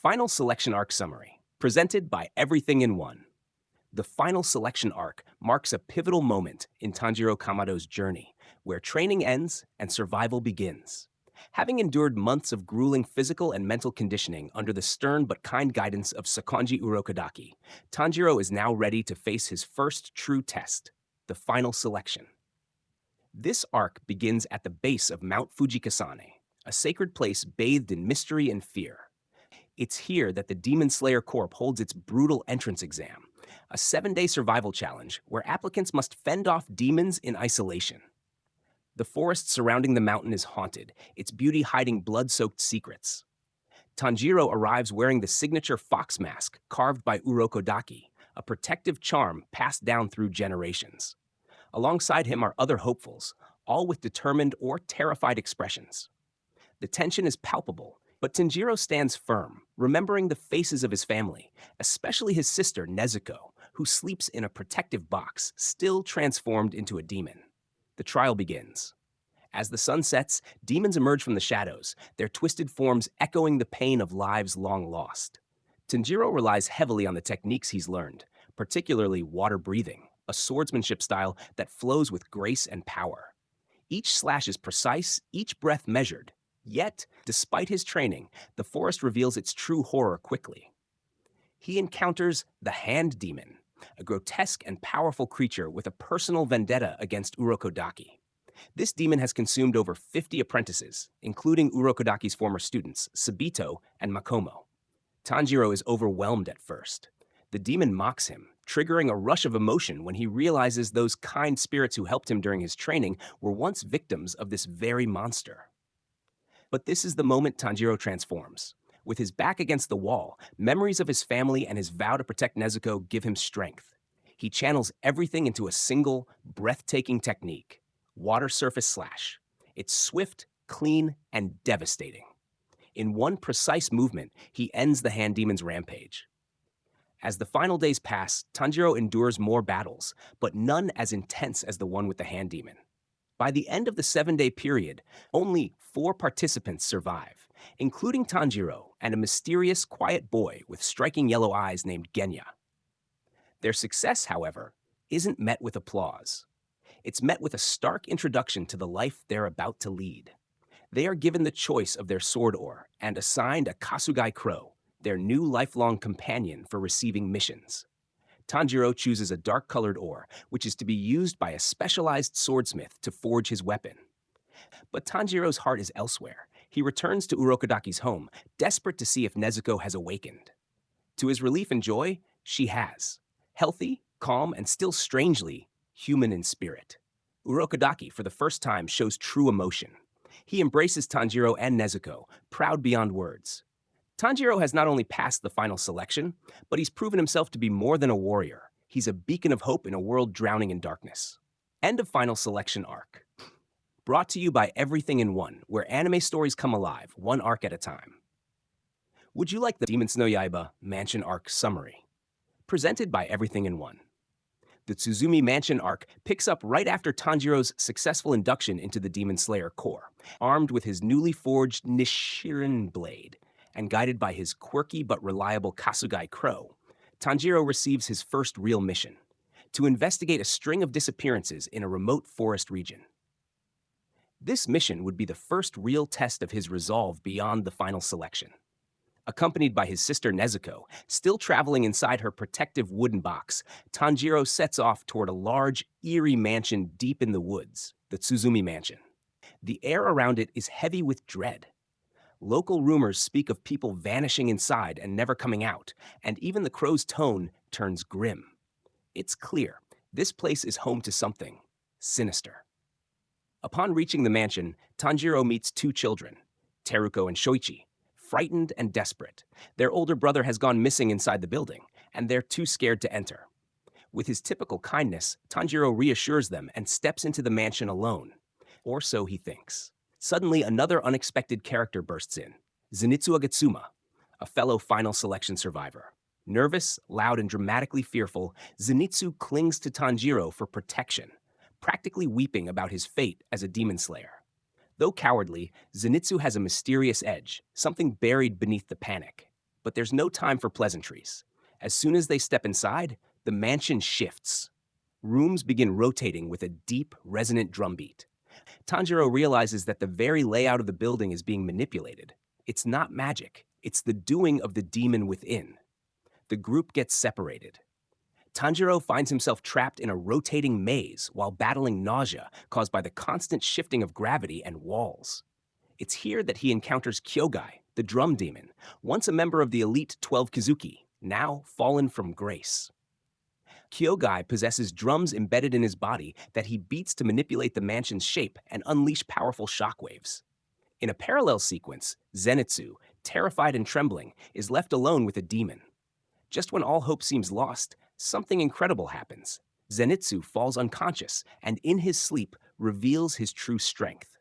Final Selection Arc Summary, presented by Everything1. The Final Selection Arc marks a pivotal moment in Tanjiro Kamado's journey, where training ends and survival begins. Having endured months of grueling physical and mental conditioning under the stern but kind guidance of Sakonji Urokodaki, Tanjiro is now ready to face his first true test, the final selection. This arc begins at the base of Mount Fujikasane, a sacred place bathed in mystery and fear. It's here that the Demon Slayer Corps holds its brutal entrance exam, a 7-day survival challenge where applicants must fend off demons in isolation. The forest surrounding the mountain is haunted, its beauty hiding blood-soaked secrets. Tanjiro arrives wearing the signature fox mask carved by Urokodaki, a protective charm passed down through generations. Alongside him are other hopefuls, all with determined or terrified expressions. The tension is palpable, but Tanjiro stands firm, remembering the faces of his family, especially his sister Nezuko, who sleeps in a protective box, still transformed into a demon. The trial begins. As the sun sets, demons emerge from the shadows, their twisted forms echoing the pain of lives long lost. Tanjiro relies heavily on the techniques he's learned, particularly water breathing, a swordsmanship style that flows with grace and power. Each slash is precise, each breath measured. Yet, despite his training, the forest reveals its true horror quickly. He encounters the Hand Demon, a grotesque and powerful creature with a personal vendetta against Urokodaki. This demon has consumed over 50 apprentices, including Urokodaki's former students, Sabito and Makomo. Tanjiro is overwhelmed at first. The demon mocks him, triggering a rush of emotion when he realizes those kind spirits who helped him during his training were once victims of this very monster. But this is the moment Tanjiro transforms. With his back against the wall, memories of his family and his vow to protect Nezuko give him strength. He channels everything into a single, breathtaking technique, water surface slash. It's swift, clean, and devastating. In one precise movement, he ends the Hand Demon's rampage. As the final days pass, Tanjiro endures more battles, but none as intense as the one with the Hand Demon. By the end of the 7-day period, only 4 participants survive, including Tanjiro and a mysterious, quiet boy with striking yellow eyes named Genya. Their success, however, isn't met with applause. It's met with a stark introduction to the life they're about to lead. They are given the choice of their sword ore and assigned a Kasugai Crow, their new lifelong companion for receiving missions. Tanjiro chooses a dark-colored ore, which is to be used by a specialized swordsmith to forge his weapon. But Tanjiro's heart is elsewhere. He returns to Urokodaki's home, desperate to see if Nezuko has awakened. To his relief and joy, she has. Healthy, calm, and still strangely human in spirit. Urokodaki, for the first time, shows true emotion. He embraces Tanjiro and Nezuko, proud beyond words. Tanjiro has not only passed the final selection, but he's proven himself to be more than a warrior. He's a beacon of hope in a world drowning in darkness. End of Final Selection Arc. Brought to you by Everything1, where anime stories come alive, one arc at a time. Would you like the Demon no Yaiba Mansion Arc Summary? Presented by Everything1. The Tsuzumi Mansion Arc picks up right after Tanjiro's successful induction into the Demon Slayer Corps, armed with his newly forged Nishirin blade, and guided by his quirky but reliable Kasugai Crow, Tanjiro receives his first real mission, to investigate a string of disappearances in a remote forest region. This mission would be the first real test of his resolve beyond the final selection. Accompanied by his sister Nezuko, still traveling inside her protective wooden box, Tanjiro sets off toward a large, eerie mansion deep in the woods, the Tsuzumi Mansion. The air around it is heavy with dread. Local rumors speak of people vanishing inside and never coming out, and even the crow's tone turns grim. It's clear, this place is home to something sinister. Upon reaching the mansion, Tanjiro meets 2 children, Teruko and Shoichi, frightened and desperate. Their older brother has gone missing inside the building, and they're too scared to enter. With his typical kindness, Tanjiro reassures them and steps into the mansion alone. Or so he thinks. Suddenly, another unexpected character bursts in, Zenitsu Agatsuma, a fellow final selection survivor. Nervous, loud, and dramatically fearful, Zenitsu clings to Tanjiro for protection, practically weeping about his fate as a demon slayer. Though cowardly, Zenitsu has a mysterious edge, something buried beneath the panic. But there's no time for pleasantries. As soon as they step inside, the mansion shifts. Rooms begin rotating with a deep, resonant drumbeat. Tanjiro realizes that the very layout of the building is being manipulated. It's not magic, it's the doing of the demon within. The group gets separated. Tanjiro finds himself trapped in a rotating maze while battling nausea caused by the constant shifting of gravity and walls. It's here that he encounters Kyogai, the drum demon, once a member of the elite 12 Kizuki, now fallen from grace. Kyogai possesses drums embedded in his body that he beats to manipulate the mansion's shape and unleash powerful shockwaves. In a parallel sequence, Zenitsu, terrified and trembling, is left alone with a demon. Just when all hope seems lost, something incredible happens. Zenitsu falls unconscious and in his sleep reveals his true strength.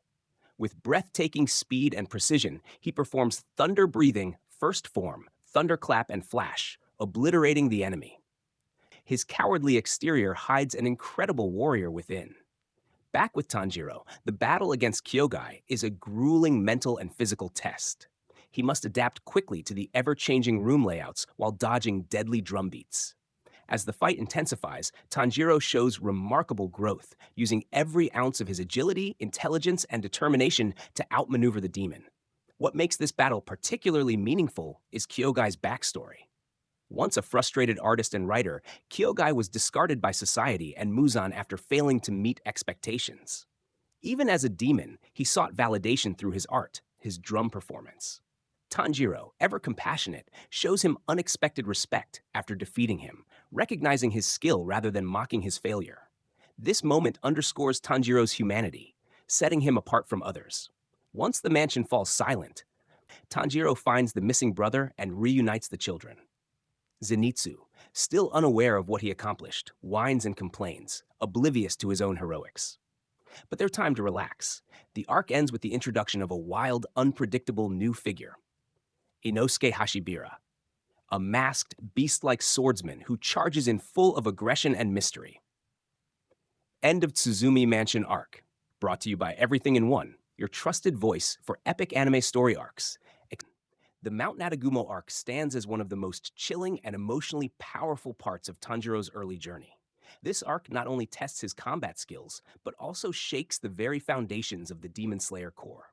With breathtaking speed and precision, he performs thunder-breathing first form, thunderclap and flash, obliterating the enemy. His cowardly exterior hides an incredible warrior within. Back with Tanjiro, the battle against Kyogai is a grueling mental and physical test. He must adapt quickly to the ever-changing room layouts while dodging deadly drumbeats. As the fight intensifies, Tanjiro shows remarkable growth, using every ounce of his agility, intelligence, and determination to outmaneuver the demon. What makes this battle particularly meaningful is Kyogai's backstory. Once a frustrated artist and writer, Kyogai was discarded by society and Muzan after failing to meet expectations. Even as a demon, he sought validation through his art, his drum performance. Tanjiro, ever compassionate, shows him unexpected respect after defeating him, recognizing his skill rather than mocking his failure. This moment underscores Tanjiro's humanity, setting him apart from others. Once the mansion falls silent, Tanjiro finds the missing brother and reunites the children. Zenitsu, still unaware of what he accomplished, whines and complains, oblivious to his own heroics. But there's time to relax. The arc ends with the introduction of a wild, unpredictable new figure, Inosuke Hashibira, a masked, beast-like swordsman who charges in full of aggression and mystery. End of Tsuzumi Mansion Arc, brought to you by Everythingin1, your trusted voice for epic anime story arcs. The Mount Natagumo Arc stands as one of the most chilling and emotionally powerful parts of Tanjiro's early journey. This arc not only tests his combat skills, but also shakes the very foundations of the Demon Slayer Corps.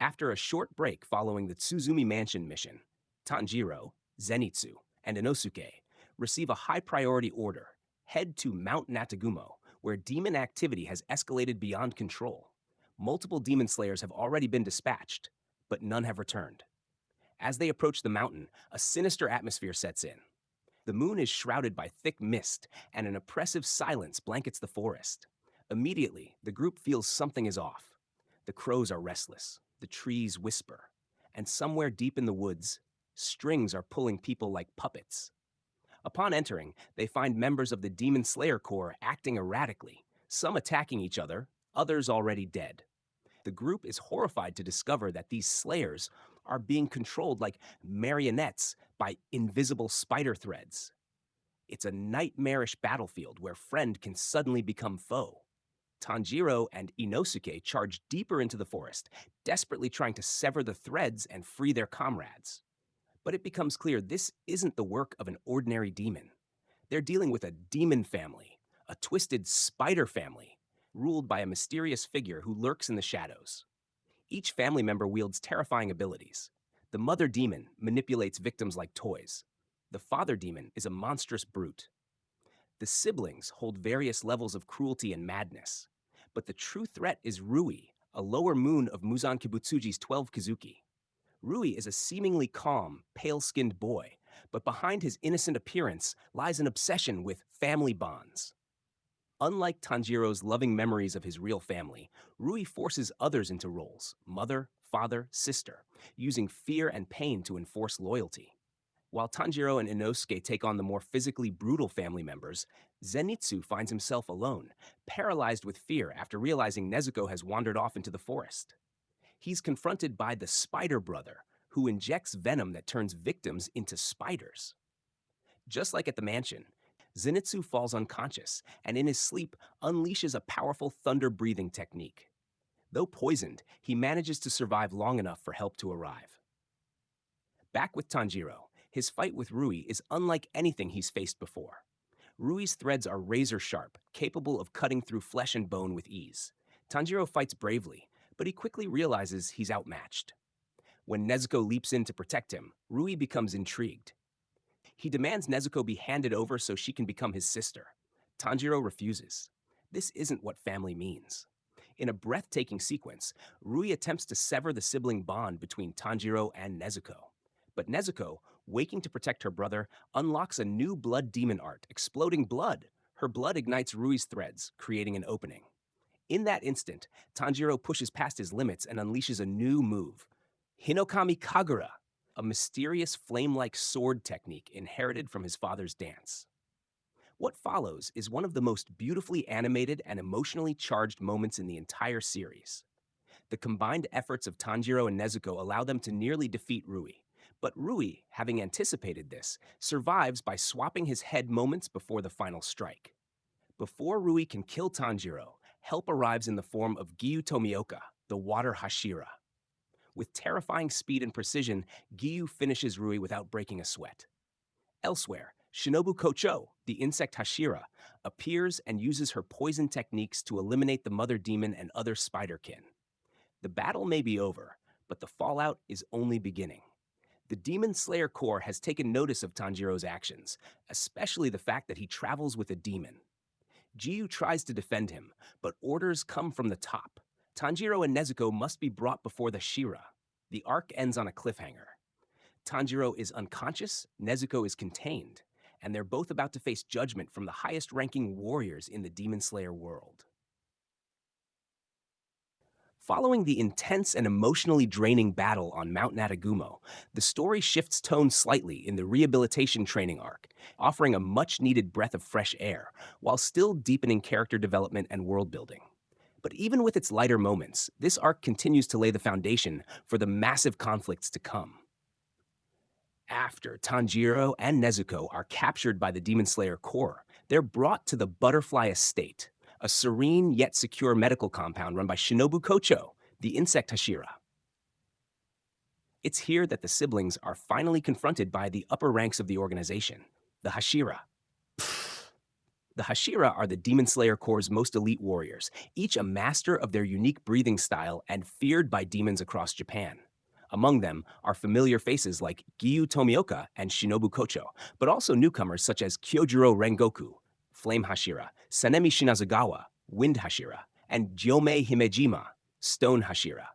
After a short break following the Tsuzumi Mansion mission, Tanjiro, Zenitsu, and Inosuke receive a high-priority order: head to Mount Natagumo, where demon activity has escalated beyond control. Multiple demon slayers have already been dispatched, but none have returned. As they approach the mountain, a sinister atmosphere sets in. The moon is shrouded by thick mist, and an oppressive silence blankets the forest. Immediately, the group feels something is off. The crows are restless, the trees whisper, and somewhere deep in the woods, strings are pulling people like puppets. Upon entering, they find members of the Demon Slayer Corps acting erratically, some attacking each other, others already dead. The group is horrified to discover that these slayers are being controlled like marionettes by invisible spider threads. It's a nightmarish battlefield where friend can suddenly become foe. Tanjiro and Inosuke charge deeper into the forest, desperately trying to sever the threads and free their comrades. But it becomes clear this isn't the work of an ordinary demon. They're dealing with a demon family, a twisted spider family, ruled by a mysterious figure who lurks in the shadows. Each family member wields terrifying abilities. The mother demon manipulates victims like toys. The father demon is a monstrous brute. The siblings hold various levels of cruelty and madness. But the true threat is Rui, a lower moon of Muzan Kibutsuji's 12 Kizuki. Rui is a seemingly calm, pale-skinned boy, but behind his innocent appearance lies an obsession with family bonds. Unlike Tanjiro's loving memories of his real family, Rui forces others into roles: mother, father, sister, using fear and pain to enforce loyalty. While Tanjiro and Inosuke take on the more physically brutal family members, Zenitsu finds himself alone, paralyzed with fear after realizing Nezuko has wandered off into the forest. He's confronted by the Spider Brother, who injects venom that turns victims into spiders. Just like at the mansion, Zenitsu falls unconscious and in his sleep unleashes a powerful thunder-breathing technique. Though poisoned, he manages to survive long enough for help to arrive. Back with Tanjiro, his fight with Rui is unlike anything he's faced before. Rui's threads are razor sharp, capable of cutting through flesh and bone with ease. Tanjiro fights bravely, but he quickly realizes he's outmatched. When Nezuko leaps in to protect him, Rui becomes intrigued. He demands Nezuko be handed over so she can become his sister. Tanjiro refuses. This isn't what family means. In a breathtaking sequence, Rui attempts to sever the sibling bond between Tanjiro and Nezuko. But Nezuko, waking to protect her brother, unlocks a new blood demon art, exploding blood. Her blood ignites Rui's threads, creating an opening. In that instant, Tanjiro pushes past his limits and unleashes a new move, Hinokami Kagura, a mysterious flame-like sword technique inherited from his father's dance. What follows is one of the most beautifully animated and emotionally charged moments in the entire series. The combined efforts of Tanjiro and Nezuko allow them to nearly defeat Rui. But Rui, having anticipated this, survives by swapping his head moments before the final strike. Before Rui can kill Tanjiro, help arrives in the form of Giyu Tomioka, the water Hashira. With terrifying speed and precision, Giyu finishes Rui without breaking a sweat. Elsewhere, Shinobu Kocho, the insect Hashira, appears and uses her poison techniques to eliminate the mother demon and other spiderkin. The battle may be over, but the fallout is only beginning. The Demon Slayer Corps has taken notice of Tanjiro's actions, especially the fact that he travels with a demon. Giyu tries to defend him, but orders come from the top. Tanjiro and Nezuko must be brought before the Shira. The arc ends on a cliffhanger. Tanjiro is unconscious, Nezuko is contained, and they're both about to face judgment from the highest-ranking warriors in the Demon Slayer world. Following the intense and emotionally draining battle on Mount Natagumo, the story shifts tone slightly in the Rehabilitation Training Arc, offering a much-needed breath of fresh air, while still deepening character development and world-building. But even with its lighter moments, this arc continues to lay the foundation for the massive conflicts to come. After Tanjiro and Nezuko are captured by the Demon Slayer Corps, they're brought to the Butterfly Estate, a serene yet secure medical compound run by Shinobu Kocho, the insect Hashira. It's here that the siblings are finally confronted by the upper ranks of the organization, the Hashira. The Hashira are the Demon Slayer Corps' most elite warriors, each a master of their unique breathing style and feared by demons across Japan. Among them are familiar faces like Giyu Tomioka and Shinobu Kocho, but also newcomers such as Kyojuro Rengoku, Flame Hashira, Sanemi Shinazagawa, Wind Hashira, and Gyomei Himejima, Stone Hashira.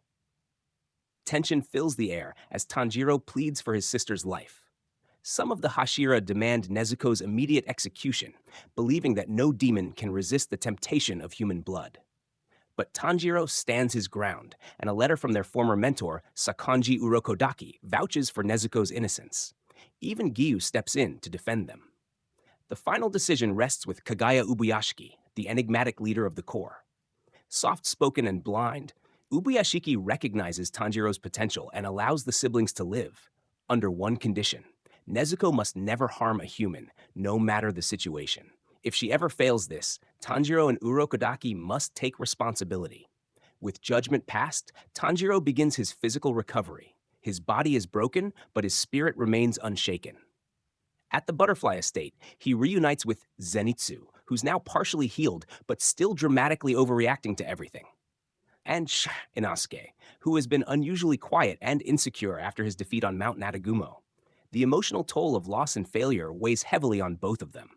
Tension fills the air as Tanjiro pleads for his sister's life. Some of the Hashira demand Nezuko's immediate execution, believing that no demon can resist the temptation of human blood. But Tanjiro stands his ground, and a letter from their former mentor, Sakonji Urokodaki, vouches for Nezuko's innocence. Even Giyu steps in to defend them. The final decision rests with Kagaya Ubuyashiki, the enigmatic leader of the Corps. Soft-spoken and blind, Ubuyashiki recognizes Tanjiro's potential and allows the siblings to live, under one condition. Nezuko must never harm a human, no matter the situation. If she ever fails this, Tanjiro and Urokodaki must take responsibility. With judgment passed, Tanjiro begins his physical recovery. His body is broken, but his spirit remains unshaken. At the Butterfly Estate, he reunites with Zenitsu, who's now partially healed, but still dramatically overreacting to everything. And Inosuke, who has been unusually quiet and insecure after his defeat on Mount Natagumo. The emotional toll of loss and failure weighs heavily on both of them.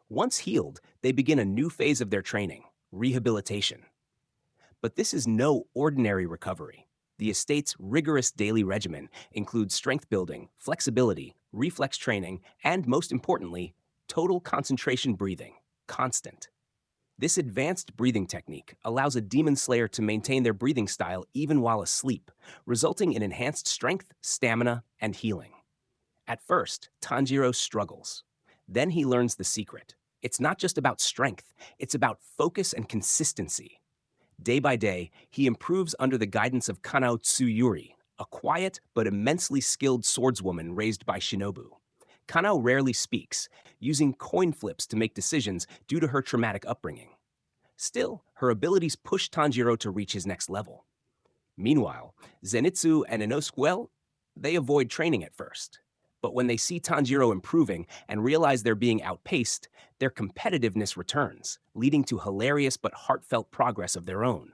Once healed, they begin a new phase of their training, rehabilitation. But this is no ordinary recovery. The estate's rigorous daily regimen includes strength building, flexibility, reflex training, and most importantly, total concentration breathing, constant. This advanced breathing technique allows a demon slayer to maintain their breathing style even while asleep, resulting in enhanced strength, stamina, and healing. At first, Tanjiro struggles. Then he learns the secret. It's not just about strength, it's about focus and consistency. Day by day, he improves under the guidance of Kanao Tsuyuri, a quiet but immensely skilled swordswoman raised by Shinobu. Kanao rarely speaks, using coin flips to make decisions due to her traumatic upbringing. Still, her abilities push Tanjiro to reach his next level. Meanwhile, Zenitsu and Inosuke They avoid training at first. But when they see Tanjiro improving and realize they're being outpaced, their competitiveness returns, leading to hilarious but heartfelt progress of their own.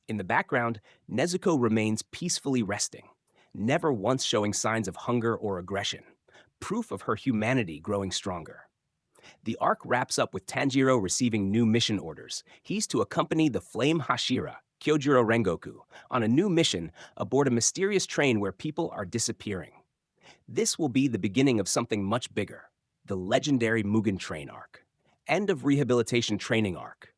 In the background, Nezuko remains peacefully resting, never once showing signs of hunger or aggression, proof of her humanity growing stronger. The arc wraps up with Tanjiro receiving new mission orders. He's to accompany the Flame Hashira, Kyojuro Rengoku, on a new mission aboard a mysterious train where people are disappearing. This will be the beginning of something much bigger, the legendary Mugen Train Arc. End of Rehabilitation Training Arc.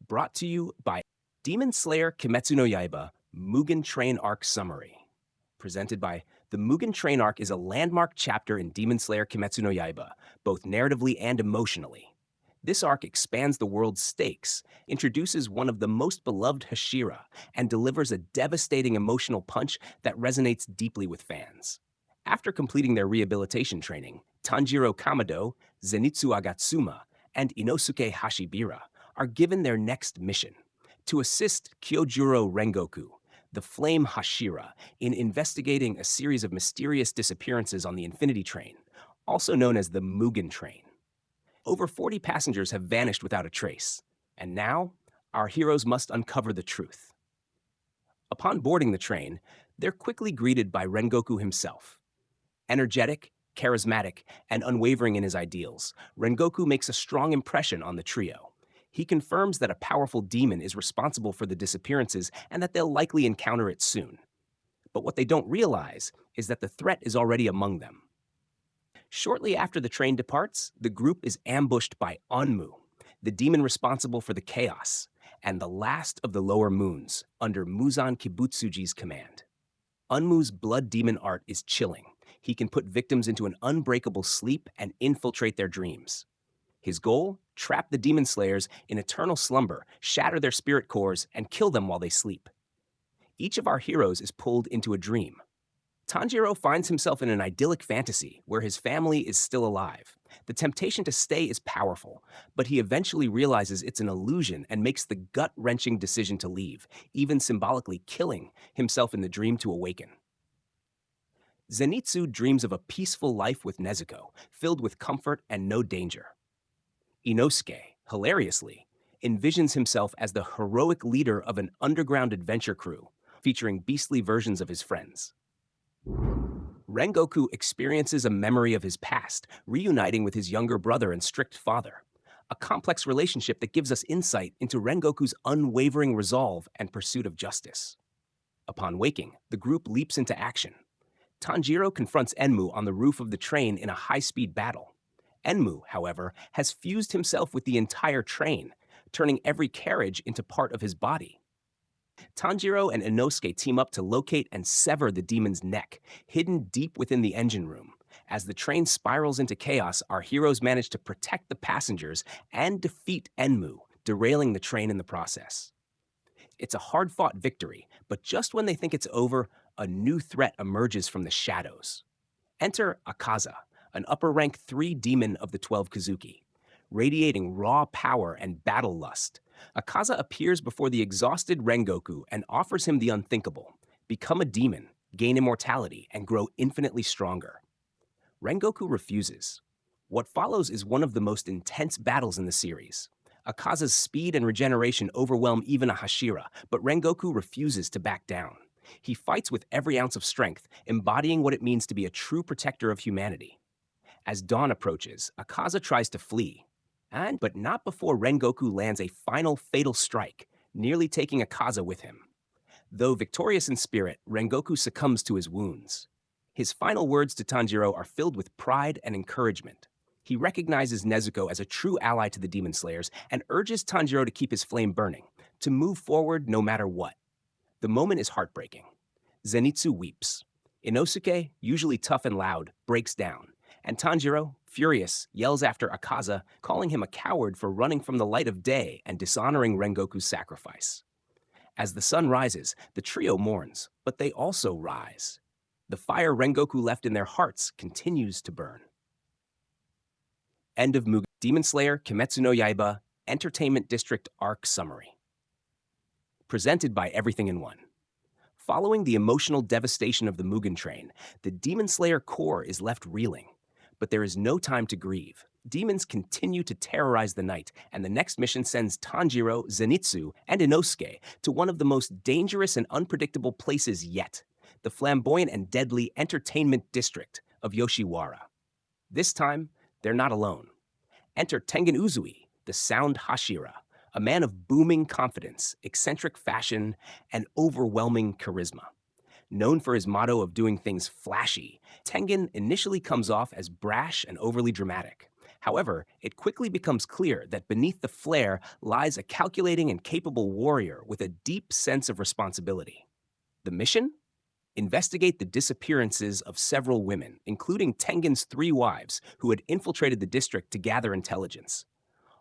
Brought to you by Demon Slayer Kimetsu no Yaiba Mugen Train Arc Summary. Presented by the Mugen Train Arc is a landmark chapter in Demon Slayer Kimetsu no Yaiba, both narratively and emotionally. This arc expands the world's stakes, introduces one of the most beloved Hashira, and delivers a devastating emotional punch that resonates deeply with fans. After completing their rehabilitation training, Tanjiro Kamado, Zenitsu Agatsuma, and Inosuke Hashibira are given their next mission, to assist Kyojuro Rengoku, the Flame Hashira, in investigating a series of mysterious disappearances on the Infinity Train, also known as the Mugen Train. Over 40 passengers have vanished without a trace, and now our heroes must uncover the truth. Upon boarding the train, they're quickly greeted by Rengoku himself. Energetic, charismatic, and unwavering in his ideals, Rengoku makes a strong impression on the trio. He confirms that a powerful demon is responsible for the disappearances and that they'll likely encounter it soon. But what they don't realize is that the threat is already among them. Shortly after the train departs, the group is ambushed by Onmu, the demon responsible for the chaos, and the last of the lower moons, under Muzan Kibutsuji's command. Onmu's blood demon art is chilling. He can put victims into an unbreakable sleep and infiltrate their dreams. His goal? Trap the demon slayers in eternal slumber, shatter their spirit cores, and kill them while they sleep. Each of our heroes is pulled into a dream. Tanjiro finds himself in an idyllic fantasy where his family is still alive. The temptation to stay is powerful, but he eventually realizes it's an illusion and makes the gut-wrenching decision to leave, even symbolically killing himself in the dream to awaken. Zenitsu dreams of a peaceful life with Nezuko, filled with comfort and no danger. Inosuke, hilariously, envisions himself as the heroic leader of an underground adventure crew, featuring beastly versions of his friends. Rengoku experiences a memory of his past, reuniting with his younger brother and strict father, a complex relationship that gives us insight into Rengoku's unwavering resolve and pursuit of justice. Upon waking, the group leaps into action. Tanjiro confronts Enmu on the roof of the train in a high-speed battle. Enmu, however, has fused himself with the entire train, turning every carriage into part of his body. Tanjiro and Inosuke team up to locate and sever the demon's neck, hidden deep within the engine room. As the train spirals into chaos, our heroes manage to protect the passengers and defeat Enmu, derailing the train in the process. It's a hard-fought victory, but just when they think it's over, a new threat emerges from the shadows. Enter Akaza, an upper-rank 3 demon of the 12 Kazuki. Radiating raw power and battle lust, Akaza appears before the exhausted Rengoku and offers him the unthinkable: become a demon, gain immortality, and grow infinitely stronger. Rengoku refuses. What follows is one of the most intense battles in the series. Akaza's speed and regeneration overwhelm even a Hashira, but Rengoku refuses to back down. He fights with every ounce of strength, embodying what it means to be a true protector of humanity. As dawn approaches, Akaza tries to flee, but not before Rengoku lands a final fatal strike, nearly taking Akaza with him. Though victorious in spirit, Rengoku succumbs to his wounds. His final words to Tanjiro are filled with pride and encouragement. He recognizes Nezuko as a true ally to the Demon Slayers and urges Tanjiro to keep his flame burning, to move forward no matter what. The moment is heartbreaking. Zenitsu weeps. Inosuke, usually tough and loud, breaks down, and Tanjiro, furious, yells after Akaza, calling him a coward for running from the light of day and dishonoring Rengoku's sacrifice. As the sun rises, the trio mourns, but they also rise. The fire Rengoku left in their hearts continues to burn. End of Mugen. Demon Slayer Kimetsu no Yaiba Entertainment District Arc Summary. Presented by Everything in One. Following the emotional devastation of the Mugen Train, the Demon Slayer Corps is left reeling. But there is no time to grieve. Demons continue to terrorize the night, and the next mission sends Tanjiro, Zenitsu, and Inosuke to one of the most dangerous and unpredictable places yet, the flamboyant and deadly entertainment district of Yoshiwara. This time, they're not alone. Enter Tengen Uzui, the sound Hashira, a man of booming confidence, eccentric fashion, and overwhelming charisma. Known for his motto of doing things flashy, Tengen initially comes off as brash and overly dramatic. However, it quickly becomes clear that beneath the flair lies a calculating and capable warrior with a deep sense of responsibility. The mission? Investigate the disappearances of several women, including Tengen's 3 wives, who had infiltrated the district to gather intelligence.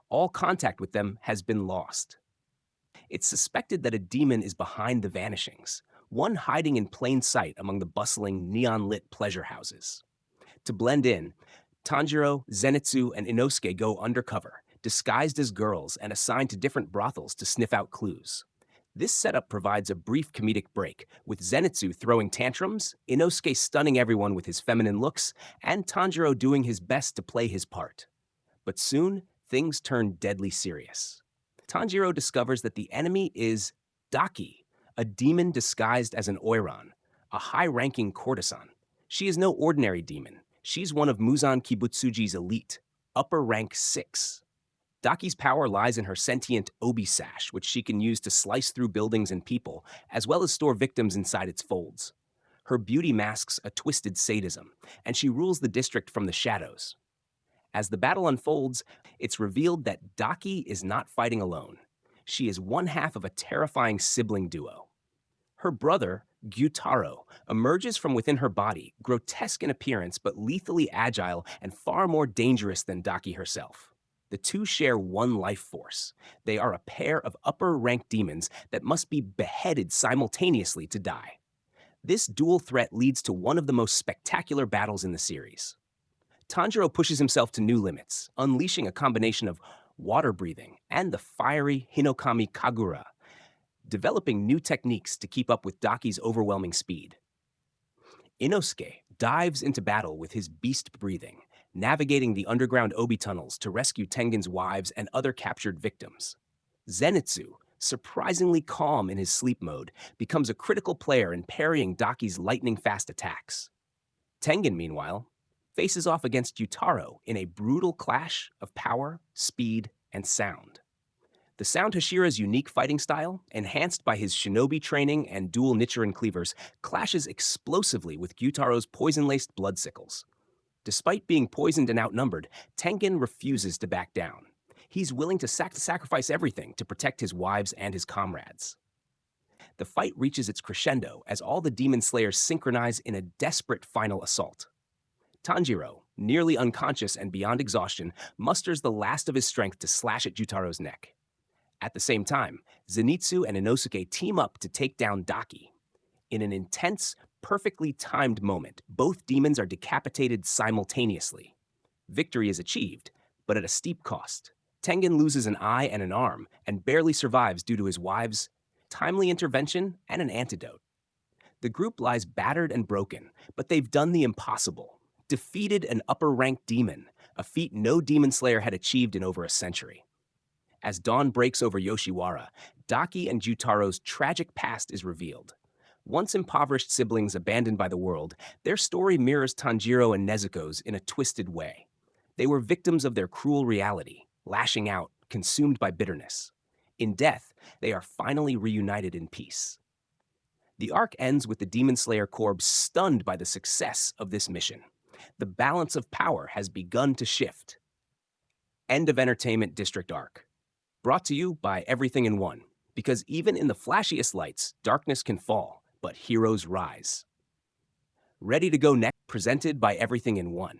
All contact with them has been lost. It's suspected that a demon is behind the vanishings, one hiding in plain sight among the bustling, neon-lit pleasure houses. To blend in, Tanjiro, Zenitsu, and Inosuke go undercover, disguised as girls and assigned to different brothels to sniff out clues. This setup provides a brief comedic break, with Zenitsu throwing tantrums, Inosuke stunning everyone with his feminine looks, and Tanjiro doing his best to play his part. But soon, things turn deadly serious. Tanjiro discovers that the enemy is Daki, a demon disguised as an Oiran, a high-ranking courtesan. She is no ordinary demon. She's one of Muzan Kibutsuji's elite, upper rank 6. Daki's power lies in her sentient obi sash, which she can use to slice through buildings and people, as well as store victims inside its folds. Her beauty masks a twisted sadism, and she rules the district from the shadows. As the battle unfolds, it's revealed that Daki is not fighting alone. She is one half of a terrifying sibling duo. Her brother, Gyutaro, emerges from within her body, grotesque in appearance but lethally agile and far more dangerous than Daki herself. The two share one life force. They are a pair of upper-ranked demons that must be beheaded simultaneously to die. This dual threat leads to one of the most spectacular battles in the series. Tanjiro pushes himself to new limits, unleashing a combination of water breathing and the fiery Hinokami Kagura, developing new techniques to keep up with Daki's overwhelming speed. Inosuke dives into battle with his beast breathing, navigating the underground obi tunnels to rescue Tengen's wives and other captured victims. Zenitsu, surprisingly calm in his sleep mode, becomes a critical player in parrying Daki's lightning-fast attacks. Tengen, meanwhile, faces off against Gyutaro in a brutal clash of power, speed, and sound. The Sound Hashira's unique fighting style, enhanced by his shinobi training and dual Nichiren cleavers, clashes explosively with Gyutaro's poison-laced blood sickles. Despite being poisoned and outnumbered, Tengen refuses to back down. He's willing to sacrifice everything to protect his wives and his comrades. The fight reaches its crescendo as all the Demon Slayers synchronize in a desperate final assault. Tanjiro, nearly unconscious and beyond exhaustion, musters the last of his strength to slash at Gyutaro's neck. At the same time, Zenitsu and Inosuke team up to take down Daki. In an intense, perfectly timed moment, both demons are decapitated simultaneously. Victory is achieved, but at a steep cost. Tengen loses an eye and an arm, and barely survives due to his wives' timely intervention and an antidote. The group lies battered and broken, but they've done the impossible. Defeated an upper-ranked demon, a feat no demon slayer had achieved in over a century. As dawn breaks over Yoshiwara, Daki and Gyutaro's tragic past is revealed. Once impoverished siblings abandoned by the world, their story mirrors Tanjiro and Nezuko's in a twisted way. They were victims of their cruel reality, lashing out, consumed by bitterness. In death, they are finally reunited in peace. The arc ends with the Demon Slayer Corps stunned by the success of this mission. The balance of power has begun to shift. End of Entertainment District Arc. Brought to you by Everythingin1, because even in the flashiest lights, darkness can fall, but heroes rise. Ready to go next, presented by Everythingin1.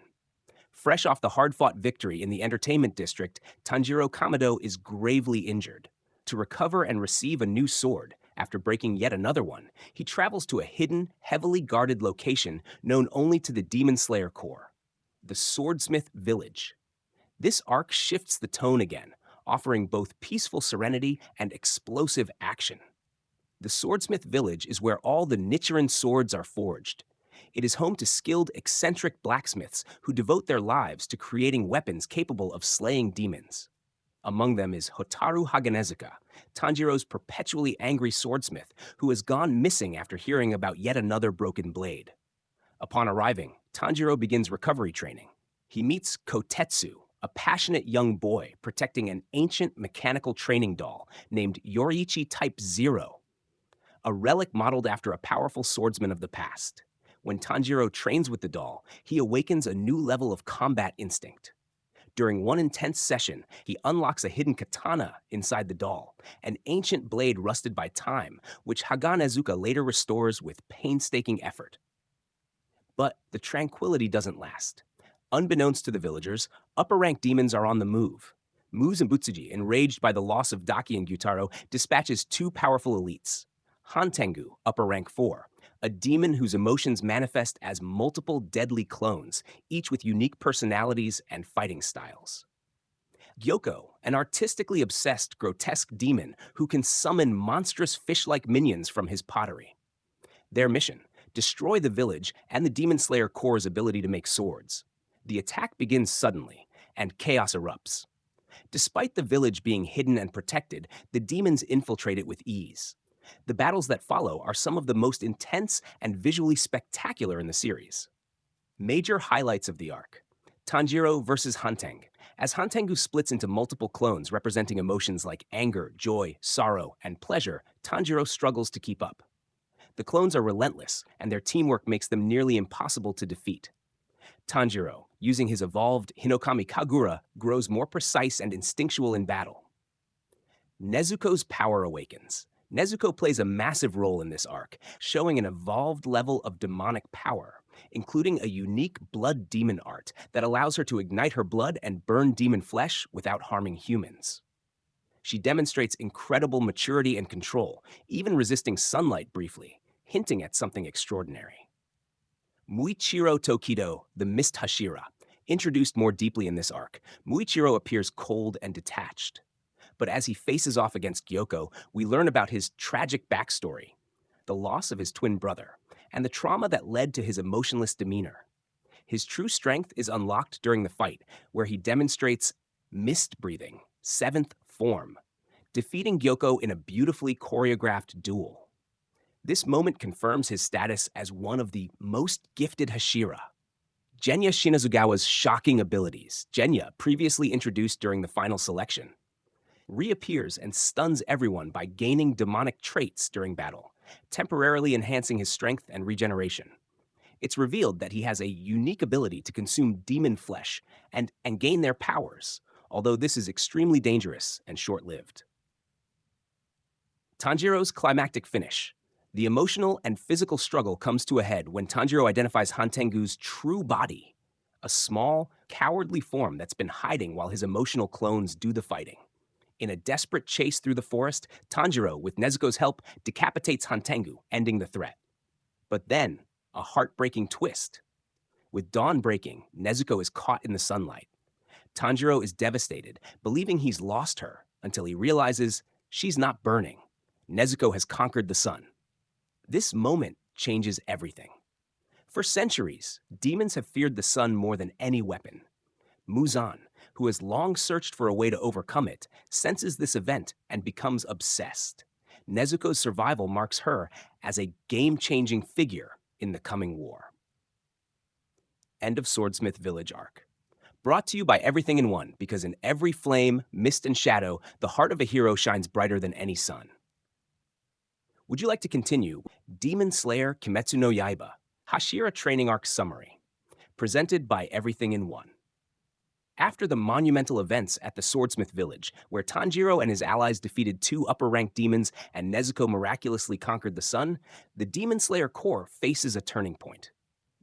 Fresh off the hard-fought victory in the Entertainment District, Tanjiro Kamado is gravely injured. To recover and receive a new sword, after breaking yet another one, he travels to a hidden, heavily guarded location known only to the Demon Slayer Corps, the Swordsmith Village. This arc shifts the tone again, offering both peaceful serenity and explosive action. The Swordsmith Village is where all the Nichiren swords are forged. It is home to skilled, eccentric blacksmiths who devote their lives to creating weapons capable of slaying demons. Among them is Hotaru Haganezuka, Tanjiro's perpetually angry swordsmith who has gone missing after hearing about yet another broken blade. Upon arriving, Tanjiro begins recovery training. He meets Kotetsu, a passionate young boy protecting an ancient mechanical training doll named Yoriichi Type 0, a relic modeled after a powerful swordsman of the past. When Tanjiro trains with the doll, he awakens a new level of combat instinct. During one intense session, he unlocks a hidden katana inside the doll, an ancient blade rusted by time, which Haganezuka later restores with painstaking effort. But the tranquility doesn't last. Unbeknownst to the villagers, upper-rank demons are on the move. Muzambutsuji, enraged by the loss of Daki and Gyutaro, dispatches two powerful elites. Hantengu, upper rank 4, a demon whose emotions manifest as multiple deadly clones, each with unique personalities and fighting styles. Gyoko, an artistically obsessed, grotesque demon who can summon monstrous fish-like minions from his pottery. Their mission: destroy the village and the Demon Slayer Corps' ability to make swords. The attack begins suddenly, and chaos erupts. Despite the village being hidden and protected, the demons infiltrate it with ease. The battles that follow are some of the most intense and visually spectacular in the series. Major highlights of the arc: Tanjiro versus Hanteng. As Hantengu splits into multiple clones representing emotions like anger, joy, sorrow, and pleasure, Tanjiro struggles to keep up. The clones are relentless, and their teamwork makes them nearly impossible to defeat. Tanjiro, using his evolved Hinokami Kagura, grows more precise and instinctual in battle. Nezuko's power awakens. Nezuko plays a massive role in this arc, showing an evolved level of demonic power, including a unique blood demon art that allows her to ignite her blood and burn demon flesh without harming humans. She demonstrates incredible maturity and control, even resisting sunlight briefly, hinting at something extraordinary. Muichiro Tokido, the Mist Hashira. Introduced more deeply in this arc, Muichiro appears cold and detached. But as he faces off against Gyoko, we learn about his tragic backstory, the loss of his twin brother, and the trauma that led to his emotionless demeanor. His true strength is unlocked during the fight, where he demonstrates mist breathing, 7th form, defeating Gyoko in a beautifully choreographed duel. This moment confirms his status as one of the most gifted Hashira. Genya Shinazugawa's shocking abilities, Genya, previously introduced during the final selection, reappears and stuns everyone by gaining demonic traits during battle, temporarily enhancing his strength and regeneration. It's revealed that he has a unique ability to consume demon flesh and gain their powers, although this is extremely dangerous and short-lived. Tanjiro's climactic finish. The emotional and physical struggle comes to a head when Tanjiro identifies Hantengu's true body, a small, cowardly form that's been hiding while his emotional clones do the fighting. In a desperate chase through the forest, Tanjiro, with Nezuko's help, decapitates Hantengu, ending the threat. But then, a heartbreaking twist. With dawn breaking, Nezuko is caught in the sunlight. Tanjiro is devastated, believing he's lost her, until he realizes she's not burning. Nezuko has conquered the sun. This moment changes everything. For centuries, demons have feared the sun more than any weapon. Muzan, who has long searched for a way to overcome it, senses this event and becomes obsessed. Nezuko's survival marks her as a game-changing figure in the coming war. End of Swordsmith Village Arc. Brought to you by Everythingin1, because in every flame, mist, and shadow, the heart of a hero shines brighter than any sun. Would you like to continue? Demon Slayer Kimetsu no Yaiba, Hashira Training Arc Summary. Presented by Everythingin1. After the monumental events at the Swordsmith Village, where Tanjiro and his allies defeated two upper-ranked demons and Nezuko miraculously conquered the sun, the Demon Slayer Corps faces a turning point.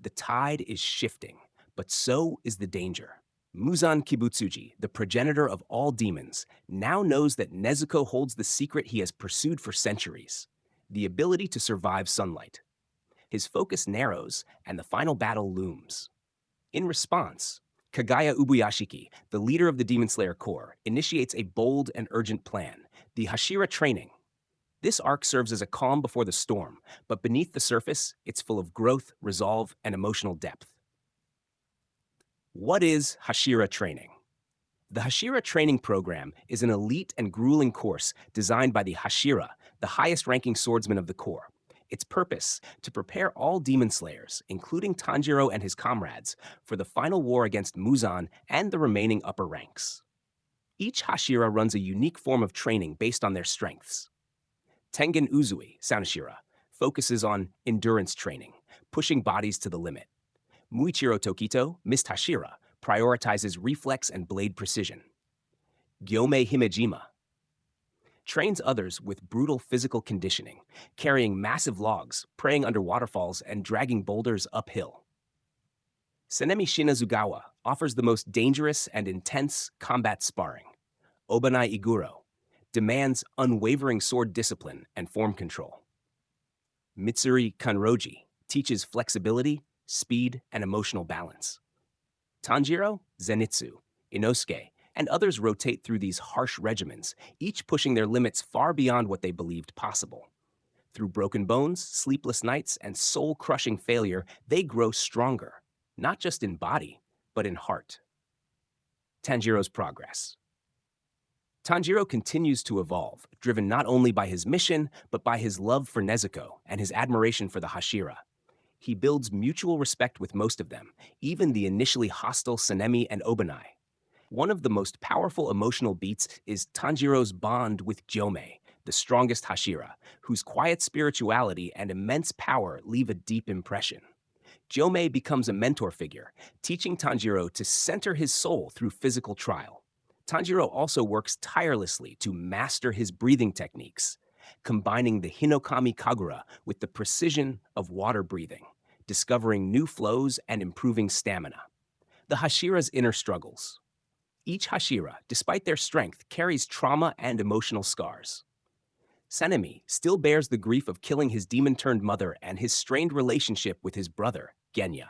The tide is shifting, but so is the danger. Muzan Kibutsuji, the progenitor of all demons, now knows that Nezuko holds the secret he has pursued for centuries: the ability to survive sunlight. His focus narrows, and the final battle looms. In response, Kagaya Ubuyashiki, the leader of the Demon Slayer Corps, initiates a bold and urgent plan: the Hashira Training. This arc serves as a calm before the storm, but beneath the surface, it's full of growth, resolve, and emotional depth. What is Hashira training? The Hashira training program is an elite and grueling course designed by the Hashira, the highest-ranking swordsman of the Corps. Its purpose, to prepare all demon slayers, including Tanjiro and his comrades, for the final war against Muzan and the remaining upper ranks. Each Hashira runs a unique form of training based on their strengths. Tengen Uzui, Sanashira, focuses on endurance training, pushing bodies to the limit. Muichiro Tokito, Mist Hashira, prioritizes reflex and blade precision. Gyomei Himejima trains others with brutal physical conditioning, carrying massive logs, praying under waterfalls, and dragging boulders uphill. Senemi Shinazugawa offers the most dangerous and intense combat sparring. Obanai Iguro demands unwavering sword discipline and form control. Mitsuri Kanroji teaches flexibility, speed, and emotional balance. Tanjiro, Zenitsu, Inosuke, and others rotate through these harsh regimens, each pushing their limits far beyond what they believed possible. Through broken bones, sleepless nights, and soul-crushing failure, they grow stronger, not just in body, but in heart. Tanjiro's progress. Tanjiro continues to evolve, driven not only by his mission, but by his love for Nezuko and his admiration for the Hashira. He builds mutual respect with most of them, even the initially hostile Senemi and Obanai. One of the most powerful emotional beats is Tanjiro's bond with Gyomei, the strongest Hashira, whose quiet spirituality and immense power leave a deep impression. Gyomei becomes a mentor figure, teaching Tanjiro to center his soul through physical trial. Tanjiro also works tirelessly to master his breathing techniques, combining the Hinokami Kagura with the precision of water breathing, discovering new flows and improving stamina. The Hashira's inner struggles. Each Hashira, despite their strength, carries trauma and emotional scars. Senemi still bears the grief of killing his demon-turned mother and his strained relationship with his brother, Genya.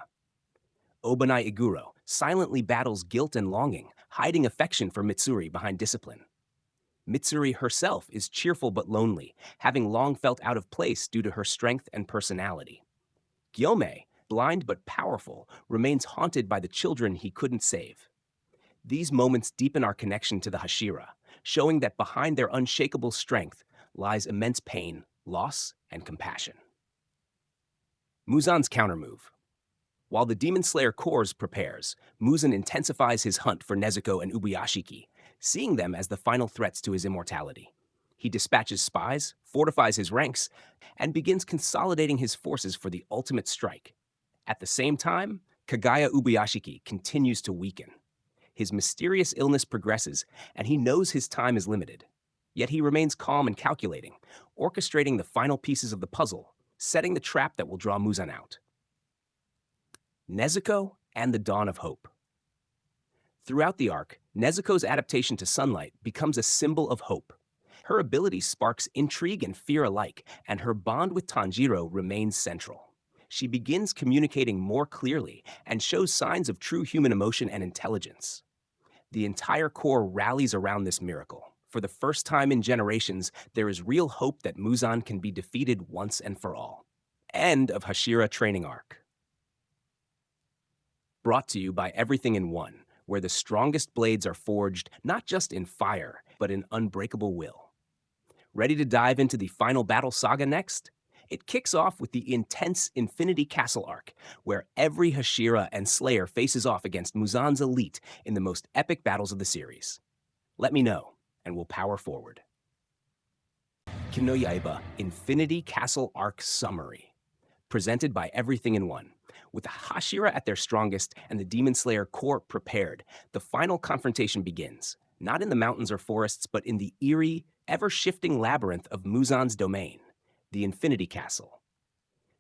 Obanai Iguro silently battles guilt and longing, hiding affection for Mitsuri behind discipline. Mitsuri herself is cheerful but lonely, having long felt out of place due to her strength and personality. Gyomei, blind but powerful, remains haunted by the children he couldn't save. These moments deepen our connection to the Hashira, showing that behind their unshakable strength lies immense pain, loss, and compassion. Muzan's countermove. While the Demon Slayer Corps prepares, Muzan intensifies his hunt for Nezuko and Ubuyashiki, seeing them as the final threats to his immortality. He dispatches spies, fortifies his ranks, and begins consolidating his forces for the ultimate strike. At the same time, Kagaya Ubuyashiki continues to weaken. His mysterious illness progresses, and he knows his time is limited. Yet he remains calm and calculating, orchestrating the final pieces of the puzzle, setting the trap that will draw Muzan out. Nezuko and the Dawn of Hope. Throughout the arc, Nezuko's adaptation to sunlight becomes a symbol of hope. Her ability sparks intrigue and fear alike, and her bond with Tanjiro remains central. She begins communicating more clearly and shows signs of true human emotion and intelligence. The entire Corps rallies around this miracle. For the first time in generations, there is real hope that Muzan can be defeated once and for all. End of Hashira Training Arc. Brought to you by Everythingin1, where the strongest blades are forged not just in fire, but in unbreakable will. Ready to dive into the final battle saga next? It kicks off with the intense Infinity Castle arc, where every Hashira and Slayer faces off against Muzan's elite in the most epic battles of the series. Let me know, and we'll power forward. Kim no Yaiba Infinity Castle Arc Summary. Presented by Everythingin1. With the Hashira at their strongest and the Demon Slayer Corps prepared, the final confrontation begins, not in the mountains or forests, but in the eerie, ever-shifting labyrinth of Muzan's domain, the Infinity Castle.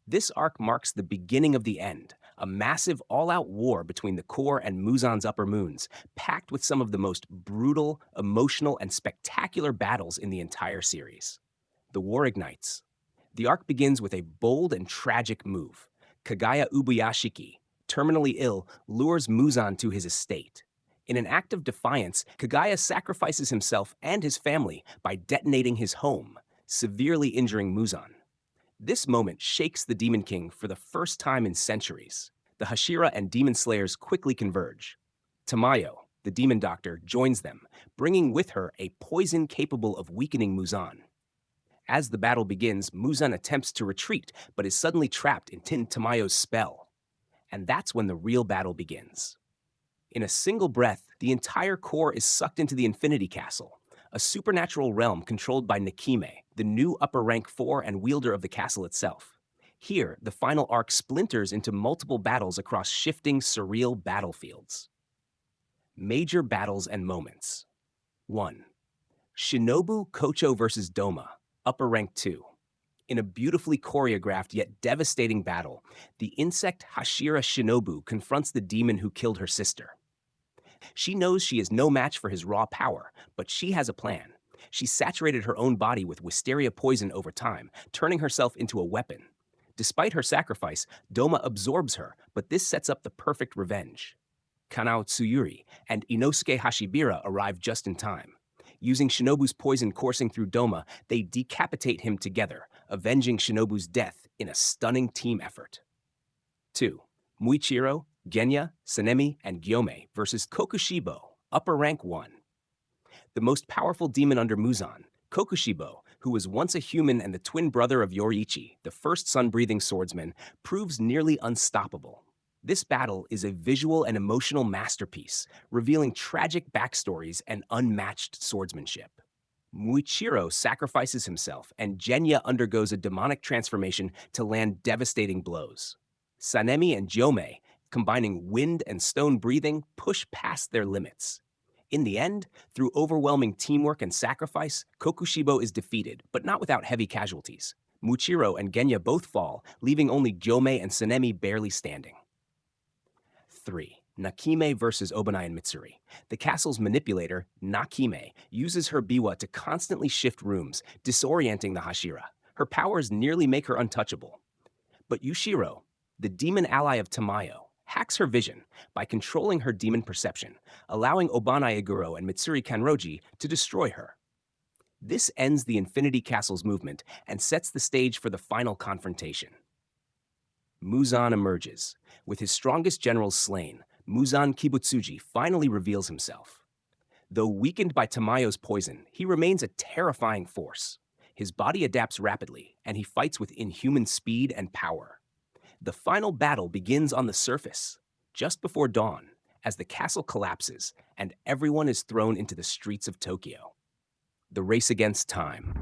This arc marks the beginning of the end, a massive all-out war between the Corps and Muzan's upper moons, packed with some of the most brutal, emotional, and spectacular battles in the entire series. The war ignites. The arc begins with a bold and tragic move. Kagaya Ubuyashiki, terminally ill, lures Muzan to his estate. In an act of defiance, Kagaya sacrifices himself and his family by detonating his home, severely injuring Muzan. This moment shakes the Demon King for the first time in centuries. The Hashira and Demon Slayers quickly converge. Tamayo, the Demon Doctor, joins them, bringing with her a poison capable of weakening Muzan. As the battle begins, Muzan attempts to retreat, but is suddenly trapped in Tamayo's spell. And that's when the real battle begins. In a single breath, the entire core is sucked into the Infinity Castle, a supernatural realm controlled by Nakime, the new upper rank 4 and wielder of the castle itself. Here, the final arc splinters into multiple battles across shifting, surreal battlefields. Major battles and moments. 1. Shinobu Kocho vs. Doma, upper rank 2. In a beautifully choreographed yet devastating battle, the insect Hashira Shinobu confronts the demon who killed her sister. She knows she is no match for his raw power, but she has a plan. She saturated her own body with wisteria poison over time, turning herself into a weapon. Despite her sacrifice, Doma absorbs her, but this sets up the perfect revenge. Kanao Tsuyuri and Inosuke Hashibira arrive just in time. Using Shinobu's poison coursing through Doma, they decapitate him together, avenging Shinobu's death in a stunning team effort. 2. Muichiro, Genya, Sanemi, and Gyome versus Kokushibo, upper rank 1. The most powerful demon under Muzan, Kokushibo, who was once a human and the twin brother of Yoriichi, the first sun-breathing swordsman, proves nearly unstoppable. This battle is a visual and emotional masterpiece, revealing tragic backstories and unmatched swordsmanship. Muichiro sacrifices himself, and Genya undergoes a demonic transformation to land devastating blows. Sanemi and Gyome, combining wind and stone breathing, push past their limits. In the end, through overwhelming teamwork and sacrifice, Kokushibo is defeated, but not without heavy casualties. Muichiro and Genya both fall, leaving only Gyome and Sanemi barely standing. 3. Nakime versus Obanai and Mitsuri. The castle's manipulator, Nakime, uses her biwa to constantly shift rooms, disorienting the Hashira. Her powers nearly make her untouchable. But Yushiro, the demon ally of Tamayo, hacks her vision by controlling her demon perception, allowing Obanai Iguro and Mitsuri Kanroji to destroy her. This ends the Infinity Castle's movement and sets the stage for the final confrontation. Muzan emerges. With his strongest generals slain, Muzan Kibutsuji finally reveals himself. Though weakened by Tamayo's poison, he remains a terrifying force. His body adapts rapidly, and he fights with inhuman speed and power. The final battle begins on the surface, just before dawn, as the castle collapses and everyone is thrown into the streets of Tokyo. The race against time.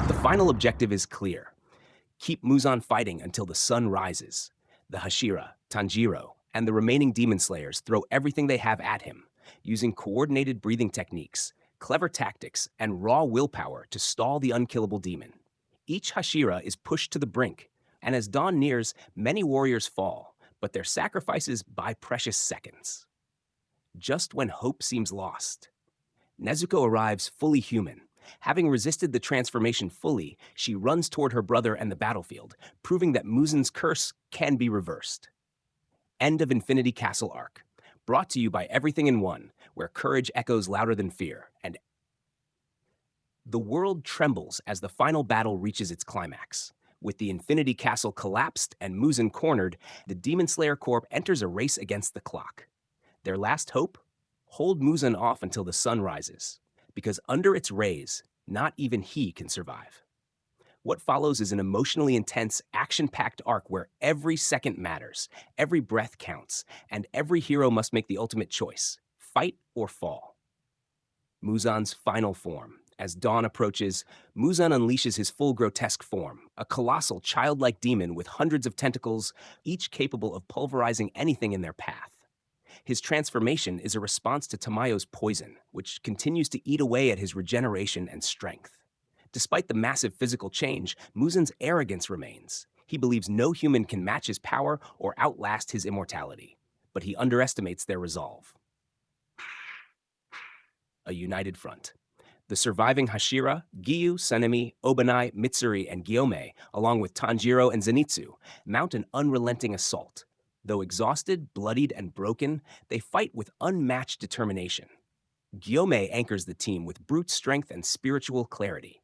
The final objective is clear. Keep Muzan fighting until the sun rises. The Hashira, Tanjiro, and the remaining demon slayers throw everything they have at him, using coordinated breathing techniques, clever tactics, and raw willpower to stall the unkillable demon. Each Hashira is pushed to the brink, and as dawn nears, many warriors fall, but their sacrifices buy precious seconds. Just when hope seems lost, Nezuko arrives fully human. Having resisted the transformation fully, she runs toward her brother and the battlefield, proving that Muzan's curse can be reversed. End of Infinity Castle Arc. Brought to you by Everythingin1, where courage echoes louder than fear, and the world trembles as the final battle reaches its climax. With the Infinity Castle collapsed and Muzan cornered, the Demon Slayer Corp enters a race against the clock. Their last hope? Hold Muzan off until the sun rises, because under its rays, not even he can survive. What follows is an emotionally intense, action-packed arc where every second matters, every breath counts, and every hero must make the ultimate choice: fight or fall. Muzan's final form. As dawn approaches, Muzan unleashes his full grotesque form, a colossal, childlike demon with hundreds of tentacles, each capable of pulverizing anything in their path. His transformation is a response to Tamayo's poison, which continues to eat away at his regeneration and strength. Despite the massive physical change, Muzan's arrogance remains. He believes no human can match his power or outlast his immortality, but he underestimates their resolve. A united front. The surviving Hashira, Giyu, Sanemi, Obanai, Mitsuri, and Gyome, along with Tanjiro and Zenitsu, mount an unrelenting assault. Though exhausted, bloodied, and broken, they fight with unmatched determination. Gyome anchors the team with brute strength and spiritual clarity.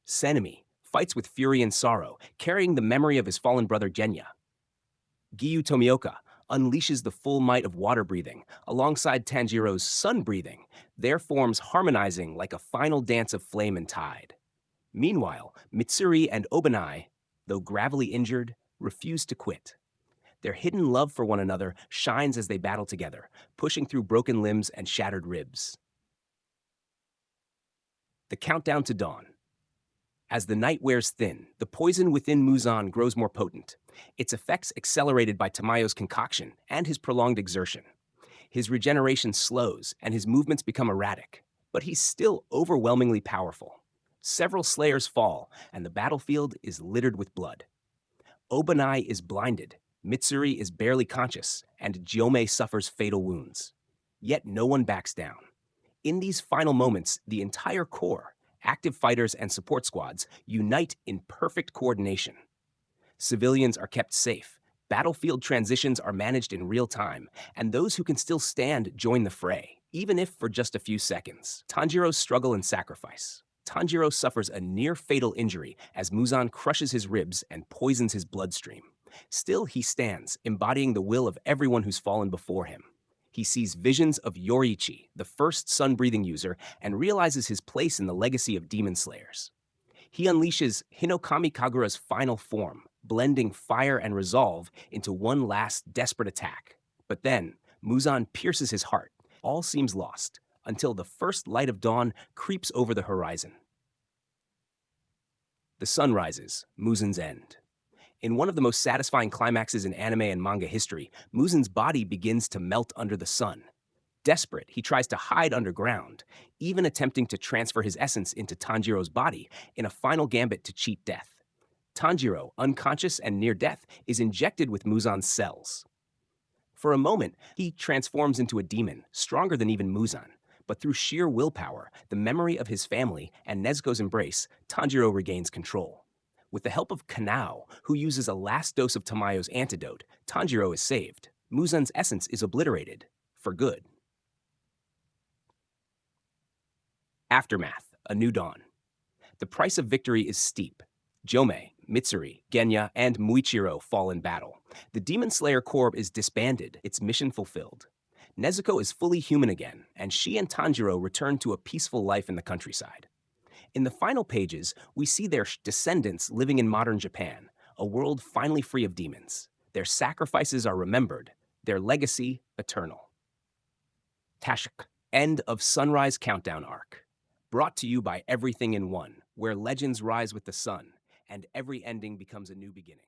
Senemi fights with fury and sorrow, carrying the memory of his fallen brother Genya. Giyu Tomioka unleashes the full might of water breathing alongside Tanjiro's sun breathing, their forms harmonizing like a final dance of flame and tide. Meanwhile, Mitsuri and Obanai, though gravely injured, refuse to quit. Their hidden love for one another shines as they battle together, pushing through broken limbs and shattered ribs. The countdown to dawn. As the night wears thin, the poison within Muzan grows more potent, its effects accelerated by Tamayo's concoction and his prolonged exertion. His regeneration slows and his movements become erratic, but he's still overwhelmingly powerful. Several slayers fall, and the battlefield is littered with blood. Obanai is blinded, Mitsuri is barely conscious, and Gyomei suffers fatal wounds. Yet no one backs down. In these final moments, the entire corps, active fighters and support squads, unite in perfect coordination. Civilians are kept safe, battlefield transitions are managed in real time, and those who can still stand join the fray, even if for just a few seconds. Tanjiro's struggle and sacrifice. Tanjiro suffers a near-fatal injury as Muzan crushes his ribs and poisons his bloodstream. Still, he stands, embodying the will of everyone who's fallen before him. He sees visions of Yoriichi, the first sun-breathing user, and realizes his place in the legacy of demon slayers. He unleashes Hinokami Kagura's final form, blending fire and resolve into one last desperate attack. But then, Muzan pierces his heart. All seems lost, until the first light of dawn creeps over the horizon. The sun rises, Muzan's end. In one of the most satisfying climaxes in anime and manga history, Muzan's body begins to melt under the sun. Desperate, he tries to hide underground, even attempting to transfer his essence into Tanjiro's body in a final gambit to cheat death. Tanjiro, unconscious and near death, is injected with Muzan's cells. For a moment, he transforms into a demon, stronger than even Muzan. But through sheer willpower, the memory of his family, and Nezuko's embrace, Tanjiro regains control. With the help of Kanao, who uses a last dose of Tamayo's antidote, Tanjiro is saved. Muzan's essence is obliterated, for good. Aftermath, a new dawn. The price of victory is steep. Gyomei, Mitsuri, Genya, and Muichiro fall in battle. The Demon Slayer Corps is disbanded, its mission fulfilled. Nezuko is fully human again, and she and Tanjiro return to a peaceful life in the countryside. In the final pages, we see their descendants living in modern Japan, a world finally free of demons. Their sacrifices are remembered, their legacy eternal. Tashik, end of Sunrise Countdown Arc. Brought to you by Everything in One, where legends rise with the sun, and every ending becomes a new beginning.